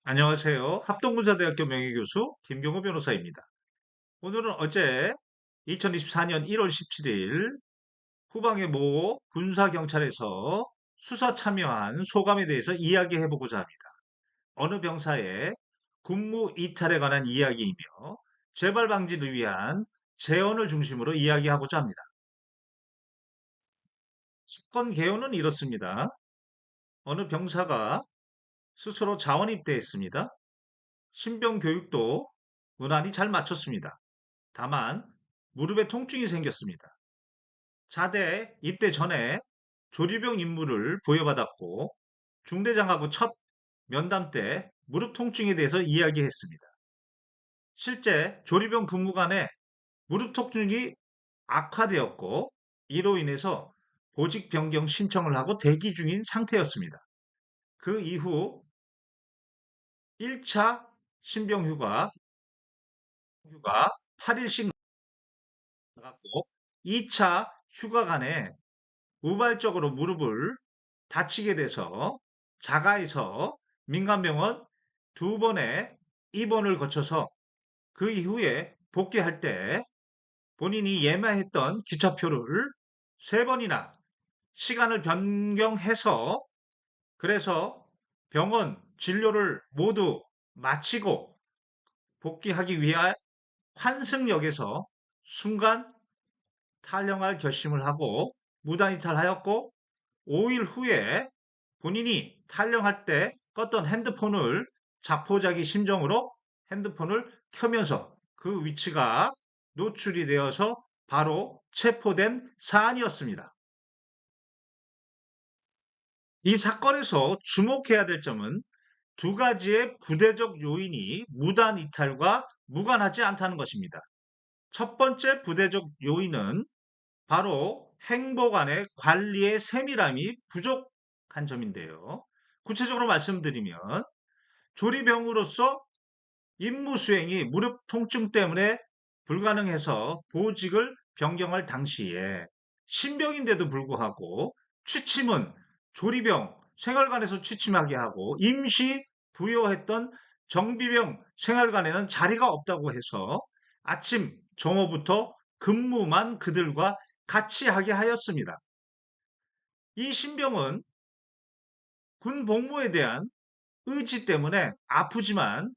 안녕하세요. 합동군사대학교 명예교수 김경호 변호사입니다. 오늘은 어제 2024년 1월 17일 후방의 모 군사경찰에서 수사 참여한 소감에 대해서 이야기해보고자 합니다. 어느 병사의 군무 이탈에 관한 이야기이며 재발 방지를 위한 재원을 중심으로 이야기하고자 합니다. 사건 개요는 이렇습니다. 어느 병사가 스스로 자원 입대했습니다. 신병 교육도 무난히 잘 마쳤습니다. 다만 무릎에 통증이 생겼습니다. 자대 입대 전에 조리병 임무를 부여받았고 중대장하고 첫 면담 때 무릎 통증에 대해서 이야기했습니다. 실제 조리병 근무간에 무릎 통증이 악화되었고 이로 인해서 보직 변경 신청을 하고 대기 중인 상태였습니다. 그 이후 1차 신병 휴가 8일씩 나갔고 2차 휴가간에 우발적으로 무릎을 다치게 돼서 자가에서 민간병원 2번의 입원을 거쳐서 그 이후에 복귀할 때 본인이 예매했던 기차표를 3번이나 시간을 변경해서 그래서 병원 진료를 모두 마치고 복귀하기 위해 환승역에서 순간 탈영할 결심을 하고 무단이탈하였고 5일 후에 본인이 탈영할 때 껐던 핸드폰을 자포자기 심정으로 핸드폰을 켜면서 그 위치가 노출이 되어서 바로 체포된 사안이었습니다. 이 사건에서 주목해야 될 점은 두 가지의 부대적 요인이 무단 이탈과 무관하지 않다는 것입니다. 첫 번째 부대적 요인은 바로 행보관의 관리의 세밀함이 부족한 점인데요. 구체적으로 말씀드리면 조리병으로서 임무 수행이 무릎 통증 때문에 불가능해서 보직을 변경할 당시에 신병인데도 불구하고 취침은 조리병 생활관에서 취침하게 하고 임시 부여했던 정비병 생활관에는 자리가 없다고 해서 아침 정오부터 근무만 그들과 같이 하게 하였습니다. 이 신병은 군 복무에 대한 의지 때문에 아프지만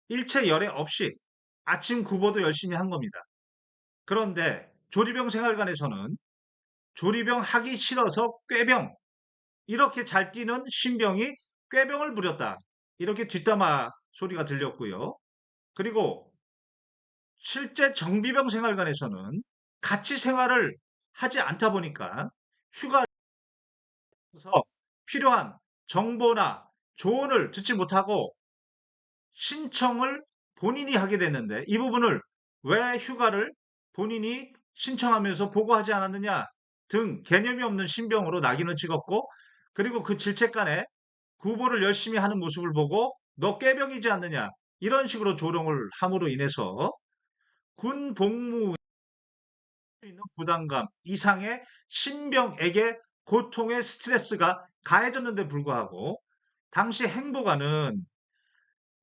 일체 열애 없이 아침 구보도 열심히 한 겁니다. 그런데 조리병 생활관에서는 조리병 하기 싫어서 꾀병, 이렇게 잘 뛰는 신병이 꾀병을 부렸다. 이렇게 뒷담화 소리가 들렸고요. 그리고 실제 정비병 생활관에서는 같이 생활을 하지 않다 보니까 휴가에서 필요한 정보나 조언을 듣지 못하고 신청을 본인이 하게 됐는데 이 부분을 왜 휴가를 본인이 신청하면서 보고하지 않았느냐 등 개념이 없는 신병으로 낙인을 찍었고 그리고 그 질책간에 구보를 열심히 하는 모습을 보고 너 꾀병이지 않느냐 이런 식으로 조롱을 함으로 인해서 군 복무에 있는 부담감 이상의 신병에게 고통의 스트레스가 가해졌는데 불구하고 당시 행보관은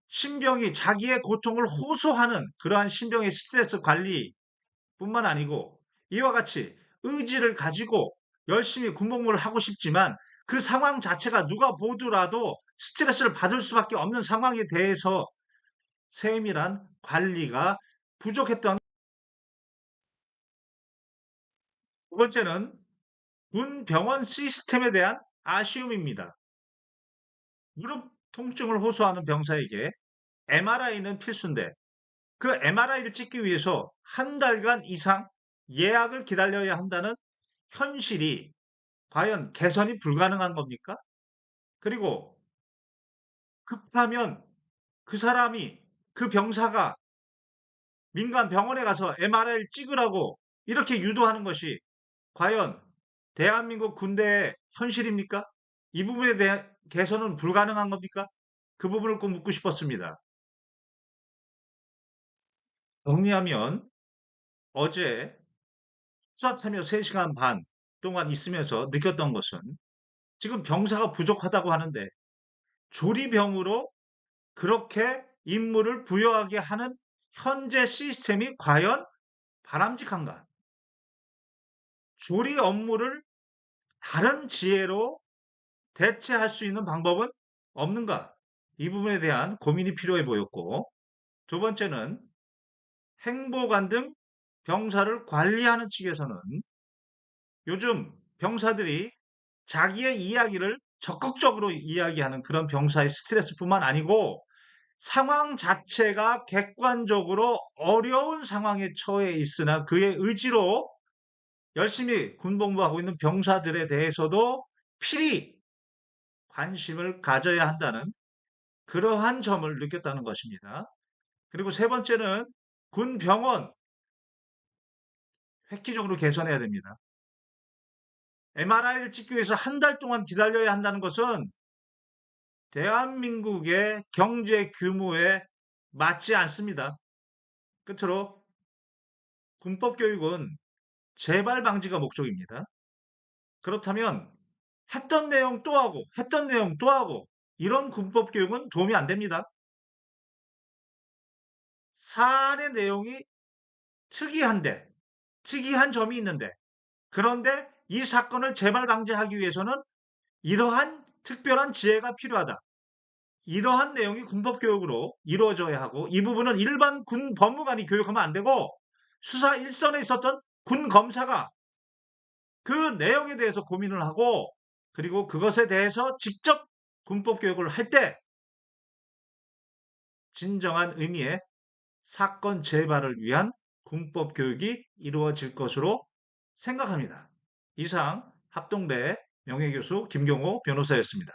신병이 자기의 고통을 호소하는 그러한 신병의 스트레스 관리뿐만 아니고 이와 같이 의지를 가지고 열심히 군복무를 하고 싶지만 그 상황 자체가 누가 보더라도 스트레스를 받을 수밖에 없는 상황에 대해서 세밀한 관리가 부족했던 두 번째는 군 병원 시스템에 대한 아쉬움입니다. 무릎 통증을 호소하는 병사에게 MRI는 필수인데 그 MRI를 찍기 위해서 한 달간 이상 예약을 기다려야 한다는 현실이 과연 개선이 불가능한 겁니까? 그리고 급하면 그 사람이 그 병사가 민간 병원에 가서 MRI를 찍으라고 이렇게 유도하는 것이 과연 대한민국 군대의 현실입니까? 이 부분에 대한 개선은 불가능한 겁니까? 그 부분을 꼭 묻고 싶었습니다. 정리하면 어제 수사 참여 3시간 반 동안 있으면서 느꼈던 것은 지금 병사가 부족하다고 하는데 조리병으로 그렇게 임무를 부여하게 하는 현재 시스템이 과연 바람직한가? 조리 업무를 다른 지혜로 대체할 수 있는 방법은 없는가? 이 부분에 대한 고민이 필요해 보였고, 두 번째는 행보관 등 병사를 관리하는 측에서는 요즘 병사들이 자기의 이야기를 적극적으로 이야기하는 그런 병사의 스트레스뿐만 아니고 상황 자체가 객관적으로 어려운 상황에 처해 있으나 그의 의지로 열심히 군복무하고 있는 병사들에 대해서도 필히 관심을 가져야 한다는 그러한 점을 느꼈다는 것입니다. 그리고 세 번째는 군 병원 획기적으로 개선해야 됩니다. MRI를 찍기 위해서 한 달 동안 기다려야 한다는 것은 대한민국의 경제 규모에 맞지 않습니다. 끝으로 군법 교육은 재발 방지가 목적입니다. 그렇다면 했던 내용 또 하고 했던 내용 또 하고 이런 군법 교육은 도움이 안 됩니다. 사안의 내용이 특이한데 특이한 점이 있는데 그런데 이 사건을 재발 방지하기 위해서는 이러한 특별한 지혜가 필요하다. 이러한 내용이 군법 교육으로 이루어져야 하고 이 부분은 일반 군 법무관이 교육하면 안 되고 수사 일선에 있었던 군 검사가 그 내용에 대해서 고민을 하고 그리고 그것에 대해서 직접 군법 교육을 할 때 진정한 의미의 사건 재발을 위한 군법 교육이 이루어질 것으로 생각합니다. 이상 합동대 명예교수 김경호 변호사였습니다.